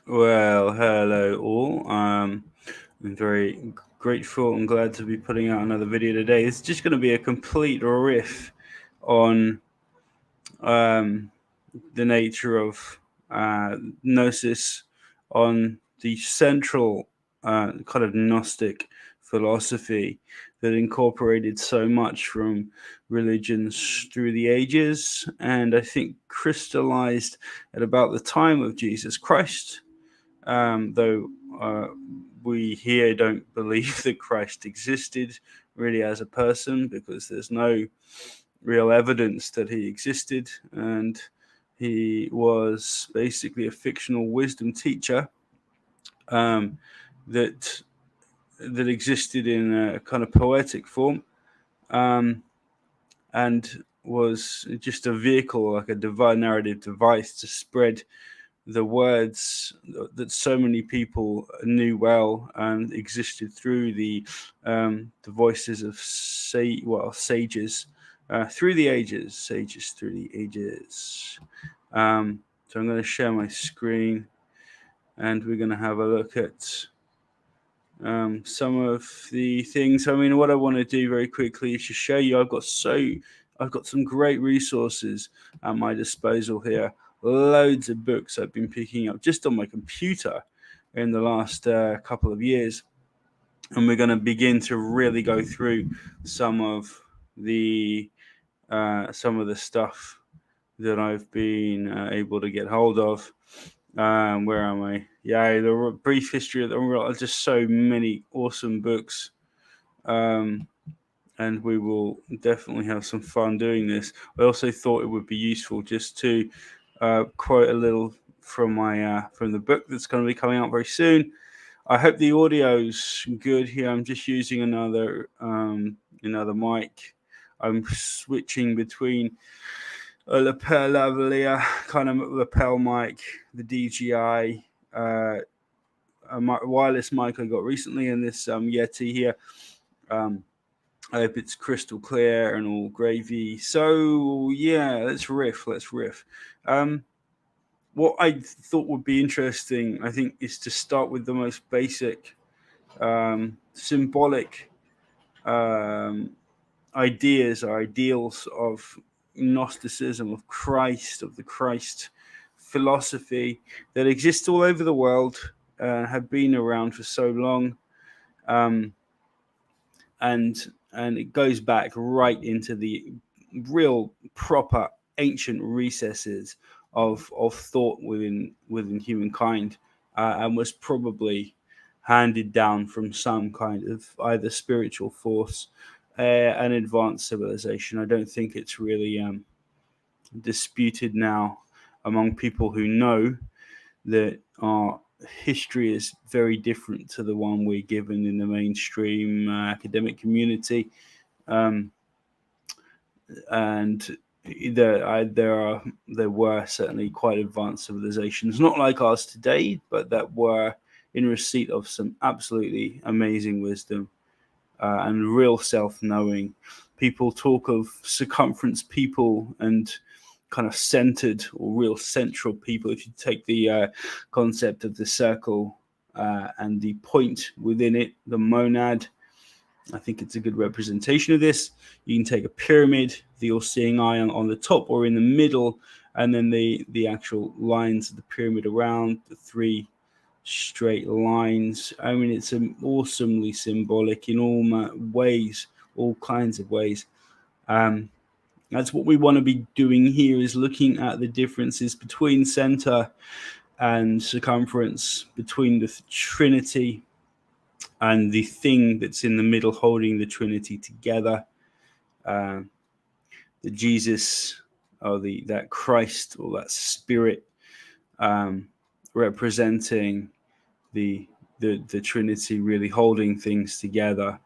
Well, hello all. I'm very grateful and glad to be putting out another video today. It's just going to be a complete riff on um, the nature of gnosis, on the central kind of Gnostic philosophy that incorporated so much from religions through the ages, and I think crystallized at about the time of Jesus Christ. Though uh, we here don't believe that Christ existed really as a person, because there's no real evidence that he existed, and he was basically a fictional wisdom teacher um, that existed in a kind of poetic form, um, and was just a vehicle, like a divine narrative device to spread the words that so many people knew well and existed through the voices of sages through the ages, sages through the ages. So I'm going to share my screen, and we're going to have a look at some of the things. I mean, what I want to do very quickly is to show you I've got some great resources at my disposal here. Loads of books I've been picking up just on my computer in the last couple of years, and we're going to begin to really go through some of the stuff that I've been able to get hold of. Where am I? Yeah, the brief history of the Unreal. Just so many awesome books, um, and we will definitely have some fun doing this. I also thought it would be useful just to quote a little from from the book that's going to be coming out very soon. I hope the audio's good here. I'm just using another mic. I'm switching between a lapel lavalier kind of lapel mic, the DJI wireless mic I got recently, and this Yeti here. I hope it's crystal clear and all gravy. So yeah, let's riff. What I thought would be interesting, I think, is to start with the most basic, symbolic um, ideas or ideals of Gnosticism, of Christ, of the Christ philosophy that exists all over the world, have been around for so long, um, and it goes back right into the real proper ancient recesses of thought within humankind, and was probably handed down from some kind of either spiritual force, an advanced civilization. I don't think it's really disputed now among people who know that our history is very different to the one we're given in the mainstream academic community. Um, and there were certainly quite advanced civilizations, not like ours today, but that were in receipt of some absolutely amazing wisdom and real self-knowing. People talk of circumference people and kind of centered or real central people. If you take the concept of the circle and the point within it, the monad, I think it's a good representation of this. You can take a pyramid, the all-seeing eye on the top or in the middle, and then the actual lines of the pyramid around the three straight lines. I mean, it's awesomely symbolic in all ways, all kinds of ways. That's what we want to be doing here, is looking at the differences between center and circumference, between the Trinity and the thing that's in the middle holding the Trinity together. The Jesus, or that Christ, or that Spirit, representing the Trinity, really holding things together,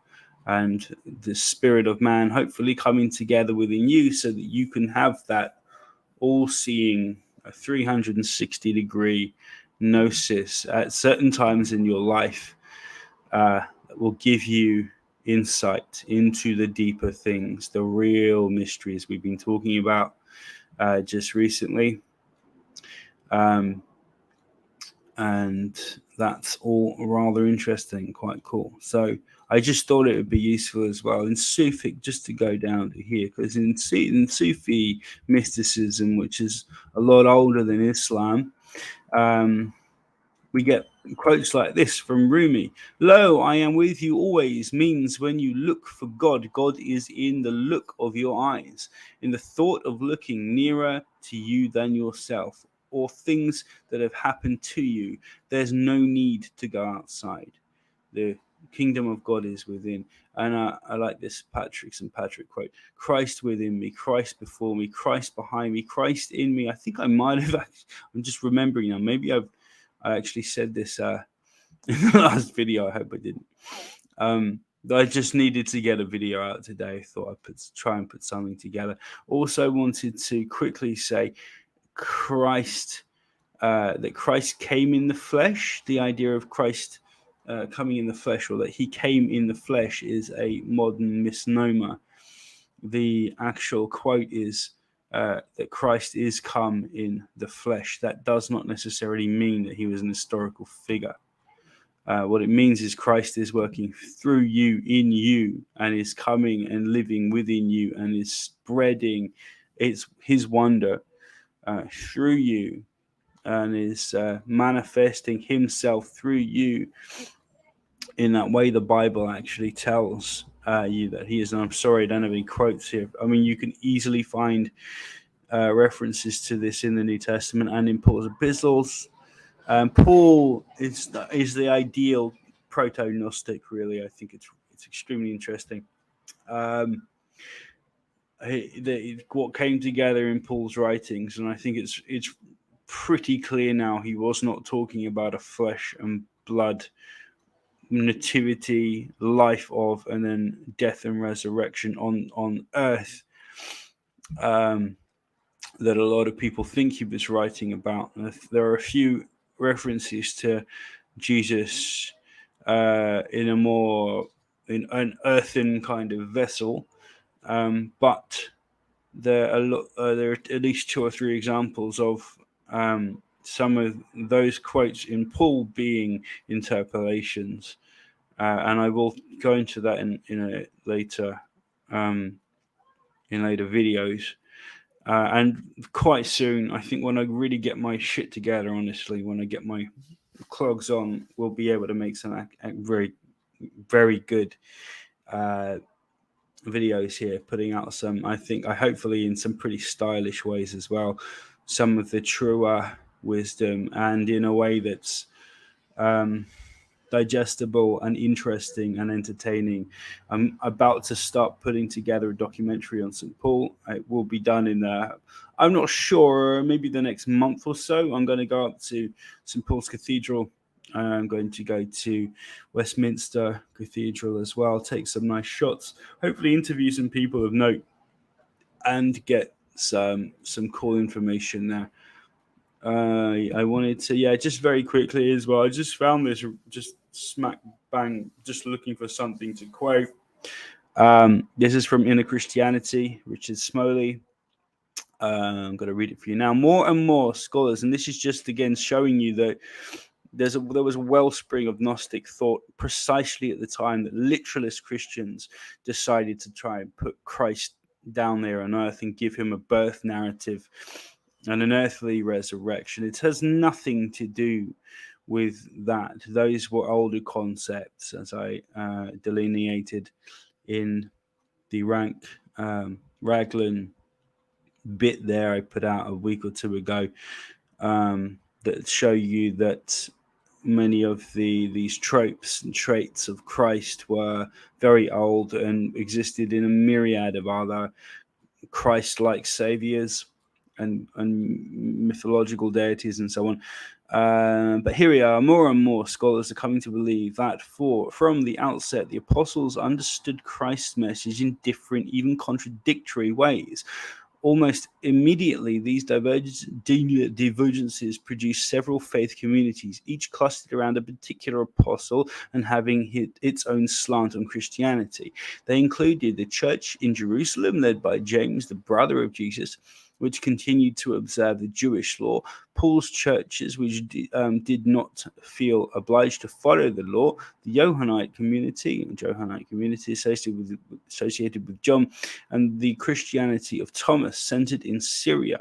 and the spirit of man hopefully coming together within you, so that you can have that all-seeing, a 360-degree gnosis at certain times in your life, that will give you insight into the deeper things, the real mysteries we've been talking about just recently. and that's all rather interesting, quite cool. So I just thought it would be useful as well in Sufi, just to go down to here, because in Sufi mysticism, which is a lot older than Islam, we get quotes like this from Rumi. Lo, I am with you always means when you look for God, God is in the look of your eyes, in the thought of looking nearer to you than yourself, or things that have happened to you. There's no need to go outside. The kingdom of God is within. And I like this Patrick quote: Christ within me, Christ before me, Christ behind me, Christ in me. I think I might have actually, I'm just remembering now. Maybe I actually said this in the last video. I hope I didn't. I just needed to get a video out today. I thought I'd try and put something together. Also wanted to quickly say Christ, that Christ came in the flesh. The idea of Christ coming in the flesh, or that he came in the flesh, is a modern misnomer. The actual quote is that Christ is come in the flesh. That does not necessarily mean that he was an historical figure. What it means is Christ is working through you, in you, and is coming and living within you, and is spreading his wonder through you, and is manifesting himself through you in that way. The Bible actually tells you that he is. And I'm sorry, I don't have any quotes here. I mean, you can easily find references to this in the New Testament and in Paul's epistles. Paul is the ideal proto-Gnostic, really. I think it's extremely interesting. What came together in Paul's writings, and I think it's pretty clear now he was not talking about a flesh and blood nativity, life of, and then death and resurrection on earth, that a lot of people think he was writing about. There are a few references to Jesus in an earthen kind of vessel, but there are at least 2 or 3 examples of some of those quotes in Paul being interpolations, and I will go into that in later videos. And quite soon, I think, when I really get my shit together, honestly, when I get my clogs on, we'll be able to make some very, very good videos here, putting out some, I hopefully in some pretty stylish ways as well, some of the truer wisdom, and in a way that's digestible and interesting and entertaining. I'm about to start putting together a documentary on St. Paul. It will be done in I'm not sure, maybe the next month or so. I'm going to go up to St. Paul's Cathedral. I'm going to go to Westminster Cathedral as well, take some nice shots, hopefully interview some people of note, and get some cool information there. I wanted to, just very quickly as well, I just found this just smack bang, just looking for something to quote. This is from Inner Christianity, Richard Smoley. I'm going to read it for you now. More and more scholars, and this is just again showing you that there was a wellspring of Gnostic thought precisely at the time that literalist Christians decided to try and put Christ down there on earth and give him a birth narrative and an earthly resurrection. It has nothing to do with that. Those were older concepts, as I delineated in the Raglan bit there I put out a week or 2 ago, that show you that many of these tropes and traits of Christ were very old and existed in a myriad of other Christ-like saviors and mythological deities and so on. But here we are. More and more scholars are coming to believe that from the outset, the apostles understood Christ's message in different, even contradictory ways. Almost immediately, these divergences produced several faith communities, each clustered around a particular apostle and having its own slant on Christianity. They included the church in Jerusalem, led by James, the brother of Jesus, which continued to observe the Jewish law. Paul's churches, which did not feel obliged to follow the law, the Johannite community associated with John, and the Christianity of Thomas, centered in Syria.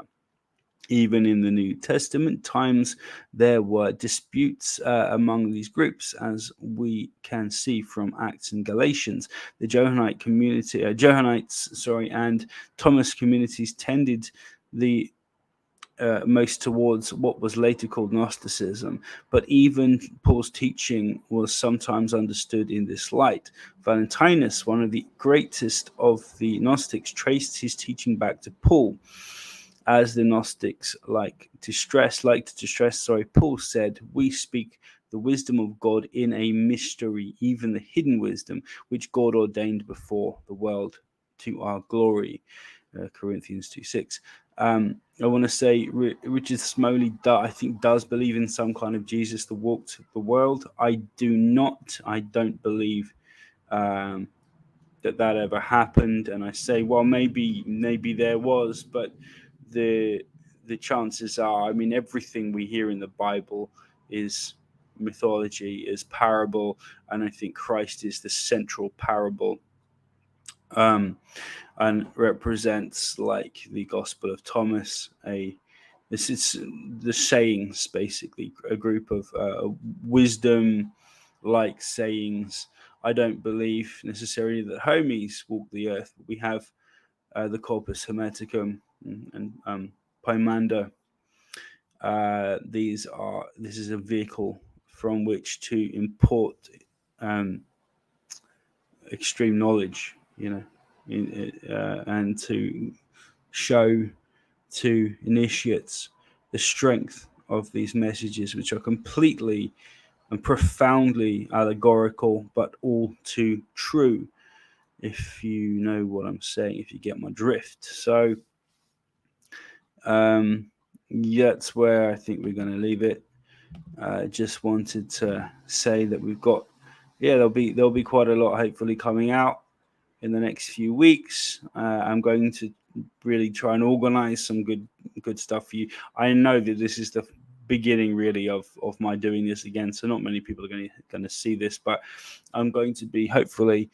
Even in the New Testament times, there were disputes among these groups, as we can see from Acts and Galatians. The Johannite and Thomas communities tended the most towards what was later called Gnosticism, but even Paul's teaching was sometimes understood in this light. Valentinus, one of the greatest of the Gnostics, traced his teaching back to Paul. As the Gnostics liked to stress, Paul said, "We speak the wisdom of God in a mystery, even the hidden wisdom, which God ordained before the world to our glory." Corinthians 2:6. I want to say Richard Smoley, I think, does believe in some kind of Jesus that walked the world. I do not. I don't believe that ever happened. And I say, well, maybe there was, but the chances are, I mean, everything we hear in the Bible is mythology, is parable, and I think Christ is the central parable, and represents, like the Gospel of Thomas, this is the sayings, basically a group of wisdom like sayings. I don't believe necessarily that Hermes walked the earth, but we have the Corpus Hermeticum and Poemander. This is a vehicle from which to import extreme knowledge, and to show to initiates the strength of these messages, which are completely and profoundly allegorical, but all too true, if you know what I'm saying, if you get my drift. So that's where I think we're going to leave it. Just wanted to say that we've got, there'll be quite a lot hopefully coming out in the next few weeks. I'm going to really try and organize some good stuff for you. I know that this is the beginning really of my doing this again, so not many people are going to see this, but I'm going to be hopefully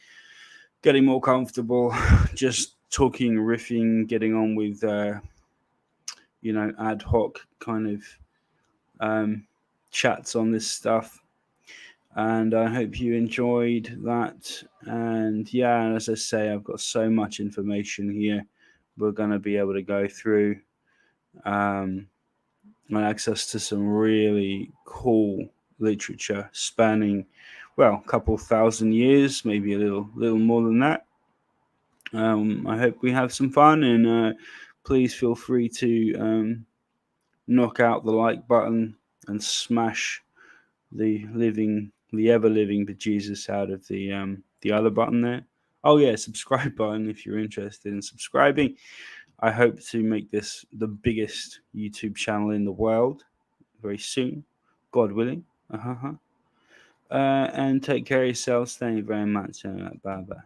getting more comfortable just talking, riffing, getting on with ad hoc kind of chats on this stuff. And I hope you enjoyed that. And yeah, as I say, I've got so much information here we're going to be able to go through, and access to some really cool literature spanning, well, a couple thousand years, maybe a little more than that. I hope we have some fun, and please feel free to knock out the like button and smash the ever-living bejesus out of the other button there. Oh yeah, subscribe button if you're interested in subscribing. I hope to make this the biggest YouTube channel in the world very soon, God willing. And take care of yourselves. Thank you very much. Bye bye.